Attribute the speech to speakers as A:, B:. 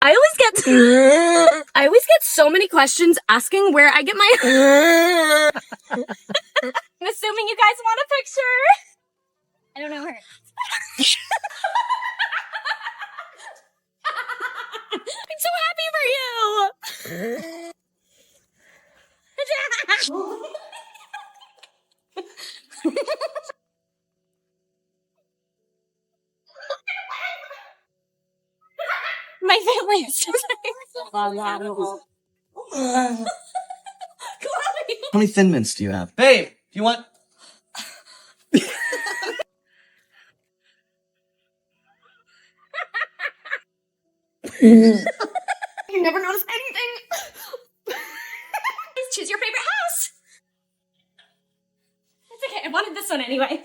A: I always get so many questions asking where I get my I'm assuming you guys want a picture. I don't know her. I'm so happy for you. My family is just
B: How many Thin Mints do you have? Babe, do you want...
A: You never notice anything. Choose your favorite house. It's okay, I wanted this one anyway.